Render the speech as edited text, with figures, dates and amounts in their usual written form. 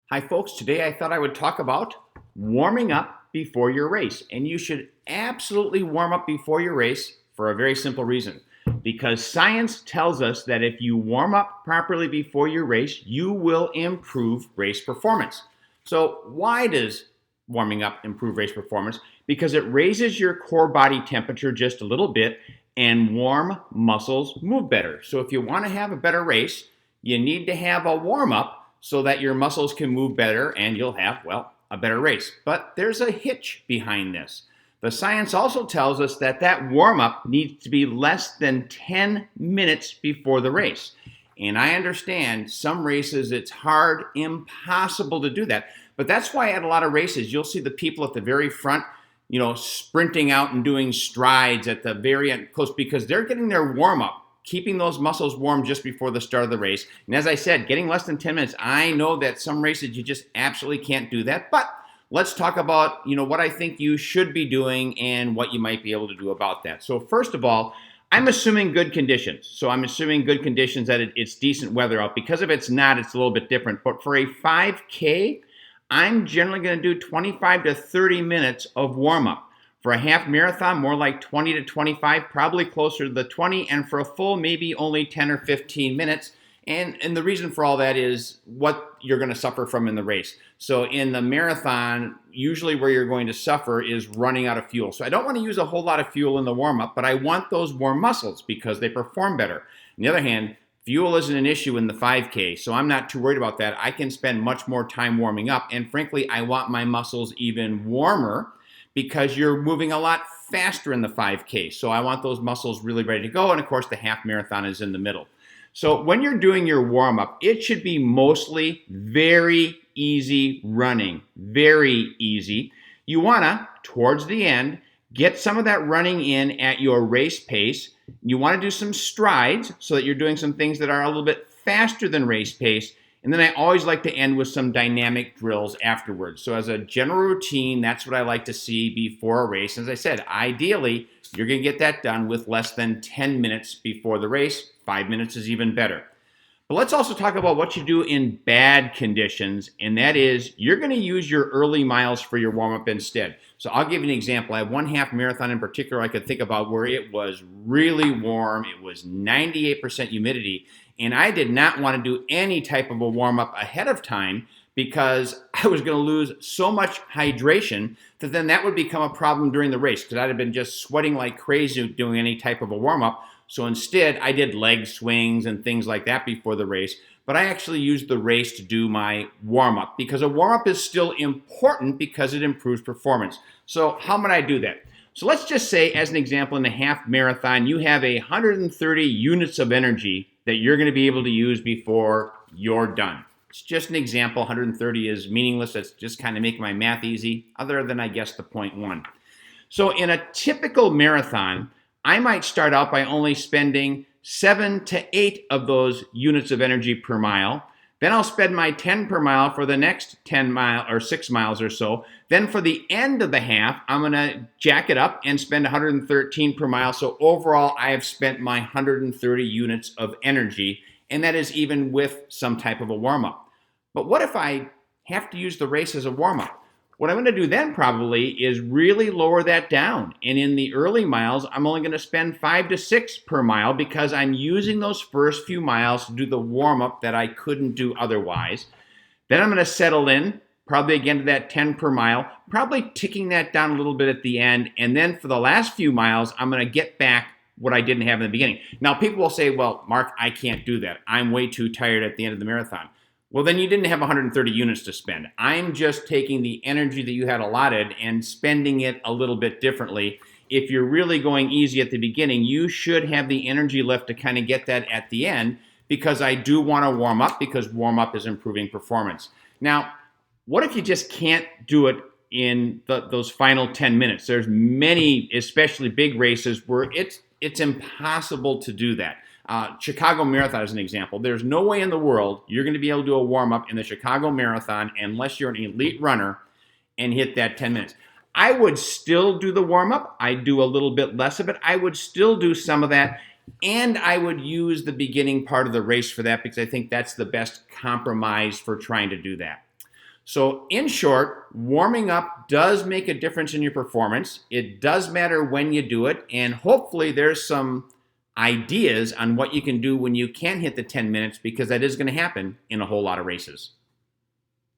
Hi, folks. Today I thought I would talk about warming up before your race. And you should absolutely warm up before your race for a very simple reason. Because science tells us that if you warm up properly before your race, you will improve race performance. So, why does warming up improve race performance? Because it raises your core body temperature just a little bit, and warm muscles move better. So, if you want to have a better race, you need to have a warm up so that your muscles can move better and you'll have, well, a better race. But there's a hitch behind this. The science also tells us that that warm up needs to be less than 10 minutes before the race. And I understand some races it's hard, impossible to do that. But that's why at a lot of races you'll see the people at the very front, sprinting out and doing strides at the very end, close, because they're getting their warm up, keeping those muscles warm just before the start of the race. And as I said, getting less than 10 minutes. I know that some races you just absolutely can't do that, but let's talk about, what I think you should be doing and what you might be able to do about that. So first of all, I'm assuming good conditions. So I'm assuming good conditions that it's decent weather out. Because if it's not, it's a little bit different. But for a 5K, I'm generally going to do 25 to 30 minutes of warm up. For a half marathon, more like 20 to 25, probably closer to the 20, and for a full, maybe only 10 or 15 minutes. And the reason for all that is what you're going to suffer from in the race. So in the marathon, usually where you're going to suffer is running out of fuel. So I don't want to use a whole lot of fuel in the warm-up, but I want those warm muscles because they perform better. On the other hand, fuel isn't an issue in the 5K, so I'm not too worried about that. I can spend much more time warming up, and frankly, I want my muscles even warmer because you're moving a lot faster in the 5K. So I want those muscles really ready to go. And of course, the half marathon is in the middle. So when you're doing your warm up, it should be mostly very easy running, very easy. You wanna, towards the end, get some of that running in at your race pace. You wanna do some strides so that you're doing some things that are a little bit faster than race pace. And then I always like to end with some dynamic drills afterwards. So as a general routine, that's what I like to see before a race. As I said, ideally, you're going to get that done with less than 10 minutes before the race. 5 minutes is even better. But let's also talk about what you do in bad conditions, and that is you're going to use your early miles for your warm-up instead. So I'll give you an example. I have one half marathon in particular I could think about where it was really warm. It was 98% humidity, and I did not want to do any type of a warm-up ahead of time because I was going to lose so much hydration that then that would become a problem during the race because I'd have been just sweating like crazy doing any type of a warm-up. So instead, I did leg swings and things like that before the race, but I actually used the race to do my warm-up because a warm-up is still important because it improves performance. So how might I do that? So let's just say, as an example, in the half marathon, you have 130 units of energy that you're going to be able to use before you're done. It's just an example. 130 is meaningless. That's just kind of making my math easy, other than, I guess, the 0.1. So in a typical marathon, I might start out by only spending 7 to 8 of those units of energy per mile. Then I'll spend my 10 per mile for the next 10 mile or 6 miles or so. Then for the end of the half, I'm going to jack it up and spend 113 per mile. So overall, I have spent my 130 units of energy, and that is even with some type of a warm-up. But what if I have to use the race as a warm-up? What I'm going to do then probably is really lower that down. And in the early miles, I'm only going to spend 5 to 6 per mile because I'm using those first few miles to do the warm-up that I couldn't do otherwise. Then I'm going to settle in, probably again to that 10 per mile, probably ticking that down a little bit at the end. And then for the last few miles, I'm going to get back what I didn't have in the beginning. Now, people will say, well, Mark, I can't do that. I'm way too tired at the end of the marathon. Well, then you didn't have 130 units to spend. I'm just taking the energy that you had allotted and spending it a little bit differently. If you're really going easy at the beginning, you should have the energy left to kind of get that at the end because I do want to warm up because warm up is improving performance. Now, what if you just can't do it in those final 10 minutes? There's many, especially big races, where it's impossible to do that. Chicago Marathon is an example. There's no way in the world you're going to be able to do a warm-up in the Chicago Marathon unless you're an elite runner and hit that 10 minutes. I would still do the warm-up. I'd do a little bit less of it. I would still do some of that, and I would use the beginning part of the race for that because I think that's the best compromise for trying to do that. So, in short, warming up does make a difference in your performance. It does matter when you do it, and hopefully, there's some ideas on what you can do when you can hit the 10 minutes, because that is going to happen in a whole lot of races.